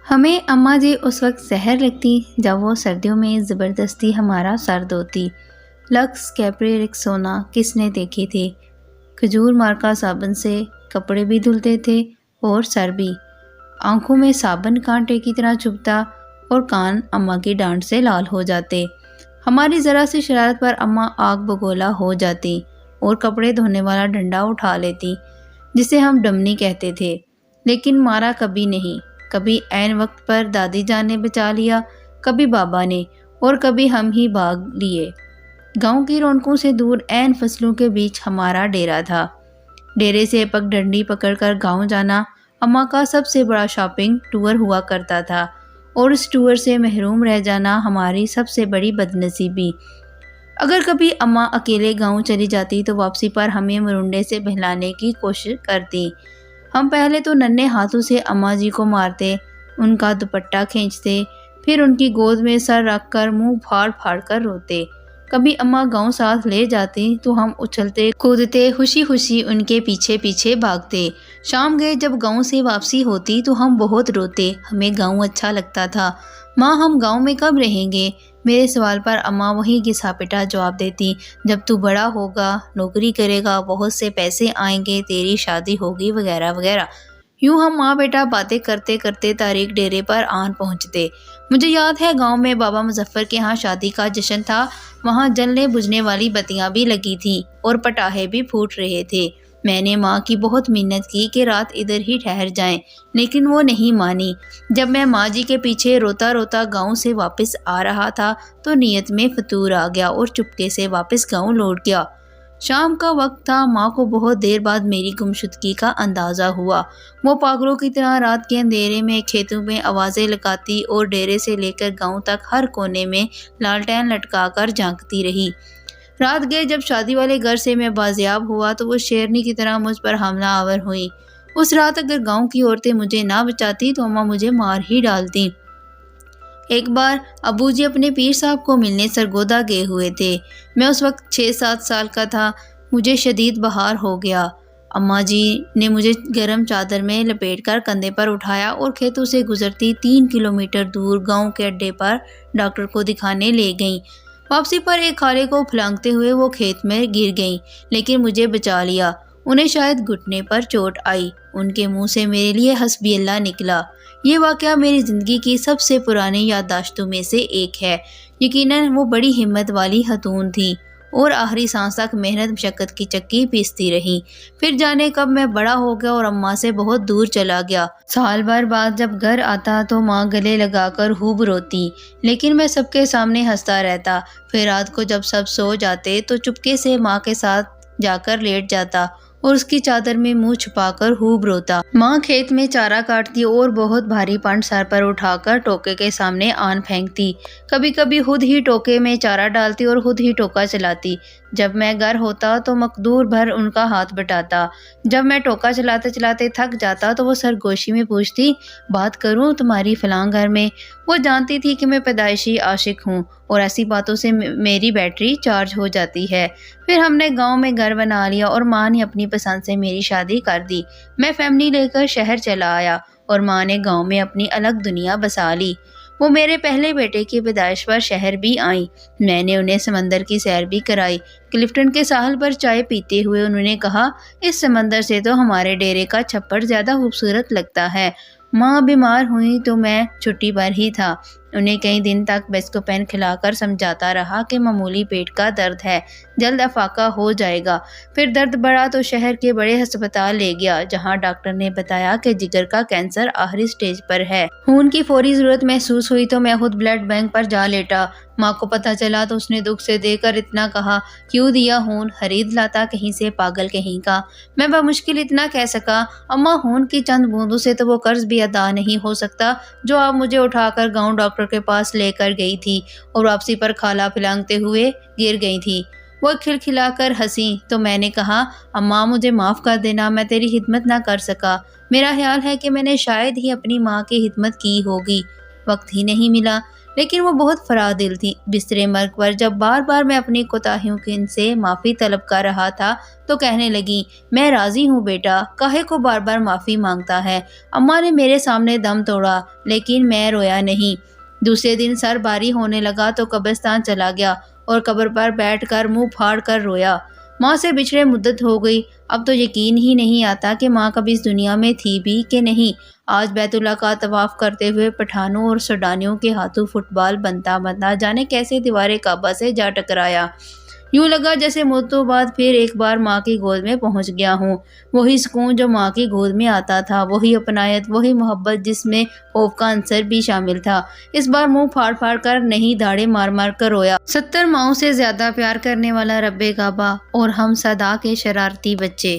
ہمیں اماں جی اس وقت زہر لگتی جب وہ سردیوں میں زبردستی ہمارا سر دھوتی۔ لکس کیپری ریکسونا کس نے دیکھی تھی؟ کھجور مارکا صابن سے کپڑے بھی دھلتے تھے اور سر بھی۔ آنکھوں میں صابن کانٹے کی طرح چبھتا اور کان اماں کی ڈانٹ سے لال ہو جاتے۔ ہماری ذرا سی شرارت پر اماں آگ بگولا ہو جاتی اور کپڑے دھونے والا ڈنڈا اٹھا لیتی جسے ہم ڈمنی کہتے تھے، لیکن مارا کبھی نہیں۔ کبھی عین وقت پر دادی جان نے بچا لیا، کبھی بابا نے، اور کبھی ہم ہی بھاگ لیے۔ گاؤں کی رونقوں سے دور عین فصلوں کے بیچ ہمارا ڈیرا تھا۔ ڈیرے سے پگ ڈنڈی پکڑ کر گاؤں جانا اماں کا سب سے بڑا شاپنگ ٹور ہوا کرتا تھا، اور اس ٹور سے محروم رہ جانا ہماری سب سے بڑی بدنصیبی۔ اگر کبھی اماں اکیلے گاؤں چلی جاتی تو واپسی پر ہمیں مرونڈے سے بہلانے کی کوشش کرتی۔ ہم پہلے تو ننھے ہاتھوں سے اماں جی کو مارتے، ان کا دوپٹہ کھینچتے، پھر ان کی گود میں سر رکھ کر منہ پھاڑ پھاڑ کر روتے۔ کبھی اماں گاؤں ساتھ لے جاتی تو ہم اچھلتے کودتے خوشی خوشی ان کے پیچھے پیچھے بھاگتے۔ شام گئے جب گاؤں سے واپسی ہوتی تو ہم بہت روتے، ہمیں گاؤں اچھا لگتا تھا۔ ماں ہم گاؤں میں کب رہیں گے؟ میرے سوال پر اماں وہی گھسا پٹا جواب دیتی، جب تو بڑا ہوگا، نوکری کرے گا، بہت سے پیسے آئیں گے، تیری شادی ہوگی، وغیرہ وغیرہ۔ یوں ہم ماں بیٹا باتیں کرتے کرتے تاریخ ڈیرے پر آن پہنچتے۔ مجھے یاد ہے گاؤں میں بابا مظفر کے ہاں شادی کا جشن تھا، وہاں جلنے بجھنے والی بتیاں بھی لگی تھیں اور پٹاخے بھی پھوٹ رہے تھے۔ میں نے ماں کی بہت منت کی کہ رات ادھر ہی ٹھہر جائیں، لیکن وہ نہیں مانی۔ جب میں ماں جی کے پیچھے روتا روتا گاؤں سے واپس آ رہا تھا تو نیت میں فطور آ گیا اور چپکے سے واپس گاؤں لوٹ گیا۔ شام کا وقت تھا، ماں کو بہت دیر بعد میری گمشدگی کا اندازہ ہوا۔ وہ پاگلوں کی طرح رات کے اندھیرے میں کھیتوں میں آوازیں لگاتی اور ڈیرے سے لے کر گاؤں تک ہر کونے میں لالٹین لٹکا کر جھانکتی رہی۔ رات گئے جب شادی والے گھر سے میں بازیاب ہوا تو وہ شیرنی کی طرح مجھ پر حملہ آور ہوئی۔ اس رات اگر گاؤں کی عورتیں مجھے نہ بچاتی تو اماں مجھے مار ہی ڈالتی۔ ایک بار ابو جی اپنے پیر صاحب کو ملنے سرگودا گئے ہوئے تھے۔ میں اس وقت 6-7 سال کا تھا۔ مجھے شدید بخار ہو گیا۔ اماں جی نے مجھے گرم چادر میں لپیٹ کر کندھے پر اٹھایا اور کھیتوں سے گزرتی 3 کلومیٹر دور گاؤں کے اڈے پر ڈاکٹر کو دکھانے لے گئیں۔ واپسی پر ایک خالے کو پھلانگتے ہوئے وہ کھیت میں گر گئیں، لیکن مجھے بچا لیا۔ انہیں شاید گھٹنے پر چوٹ آئی۔ ان کے منہ سے میرے لیے حسبی اللہ نکلا۔ یہ واقعہ میری زندگی کی سب سے پرانی یادداشتوں میں سے ایک ہے۔ یقیناً وہ بڑی ہمت والی خاتون تھی اور آخری سانس تک محنت مشقت کی چکی پیستی رہی۔ پھر جانے کب میں بڑا ہو گیا اور اماں سے بہت دور چلا گیا۔ سال بھر بعد جب گھر آتا تو ماں گلے لگا کر خوب روتی، لیکن میں سب کے سامنے ہنستا رہتا۔ پھر رات کو جب سب سو جاتے تو چپکے سے ماں کے ساتھ جا کر لیٹ جاتا اور اس کی چادر میں منہ چھپا کر خوب روتا۔ ماں کھیت میں چارہ کاٹتی اور بہت بھاری پنڈ سر پر اٹھا کر ٹوکے کے سامنے آن پھینکتی۔ کبھی کبھی خود ہی ٹوکے میں چارہ ڈالتی اور خود ہی ٹوکا چلاتی۔ جب میں گھر ہوتا تو مقدور بھر ان کا ہاتھ بٹاتا۔ جب میں ٹوکا چلاتے چلاتے تھک جاتا تو وہ سرگوشی میں پوچھتی، بات کروں تمہاری فلاں گھر میں؟ وہ جانتی تھی کہ میں پیدائشی عاشق ہوں اور ایسی باتوں سے میری بیٹری چارج ہو جاتی ہے۔ پھر ہم نے گاؤں میں گھر بنا لیا اور ماں نے اپنی پسند سے میری شادی کر دی۔ میں فیملی لے کر شہر چلا آیا اور ماں نے گاؤں میں اپنی الگ دنیا بسا لی۔ وہ میرے پہلے بیٹے کی پیدائش پر شہر بھی آئیں۔ میں نے انہیں سمندر کی سیر بھی کرائی۔ کلفٹن کے ساحل پر چائے پیتے ہوئے انہوں نے کہا، اس سمندر سے تو ہمارے ڈیرے کا چھپڑ زیادہ خوبصورت لگتا ہے۔ ماں بیمار ہوئی تو میں چھٹی پر ہی تھا۔ انہیں کئی دن تک بیسکوپین کھلا کر سمجھاتا رہا کہ معمولی پیٹ کا درد ہے، جلد افاقہ ہو جائے گا۔ پھر درد بڑھا تو شہر کے بڑے ہسپتال لے گیا، جہاں ڈاکٹر نے بتایا کہ جگر کا کینسر آخری سٹیج پر ہے۔ خون کی فوری ضرورت محسوس ہوئی تو میں خود بلڈ بینک پر جا لیٹا۔ ماں کو پتہ چلا تو اس نے دکھ سے دیکھ کر اتنا کہا، کیوں دیا خون؟ خرید لاتا کہیں سے، پاگل کہیں کا۔ میں بمشکل اتنا کہہ سکا، اماں خون کی چند بوندوں سے تو وہ قرض بھی ادا نہیں ہو سکتا جو آپ مجھے اٹھا کر گاؤں ڈاکٹر کے پاس لے کر گئی تھی اور واپسی پر کھالا پھلانگتے ہوئے گر گئی تھی۔ وہ کھلکھلا کر ہنسی تو میں نے کہا، اماں مجھے معاف کر دینا، میں تیری خدمت نہ کر سکا۔ میرا خیال ہے کہ میں نے شاید ہی اپنی ماں کی خدمت کی ہوگی، وقت ہی نہیں ملا۔ لیکن وہ بہت فرا دل تھی۔ بستر مرگ پر جب بار بار میں اپنی کوتاہیوں کی ان سے معافی طلب کر رہا تھا تو کہنے لگی، میں راضی ہوں بیٹا، کاہے کو بار بار معافی مانگتا ہے۔ اماں نے میرے سامنے دم توڑا لیکن میں رویا نہیں۔ دوسرے دن سر باری ہونے لگا تو قبرستان چلا گیا اور قبر پر بیٹھ کر منہ پھاڑ کر رویا۔ ماں سے بچھڑے مدت ہو گئی، اب تو یقین ہی نہیں آتا کہ ماں کبھی اس دنیا میں تھی بھی کہ نہیں۔ آج بیت اللہ کا طواف کرتے ہوئے پٹھانوں اور سوڈانیوں کے ہاتھوں فٹ بال بنتا جانے کیسے دیوار کعبہ سے جا ٹکرایا۔ یوں لگا جیسے مدتوں بعد پھر ایک بار ماں کی گود میں پہنچ گیا ہوں۔ وہی سکون جو ماں کی گود میں آتا تھا، وہی اپنایت، وہی محبت جس میں خوف کا عنصر بھی شامل تھا۔ اس بار منہ پھاڑ پھاڑ کر نہیں، دھاڑے مار مار کر رویا۔ 70 ماؤں سے زیادہ پیار کرنے والا رب کعبہ اور ہم صدا کے شرارتی بچے۔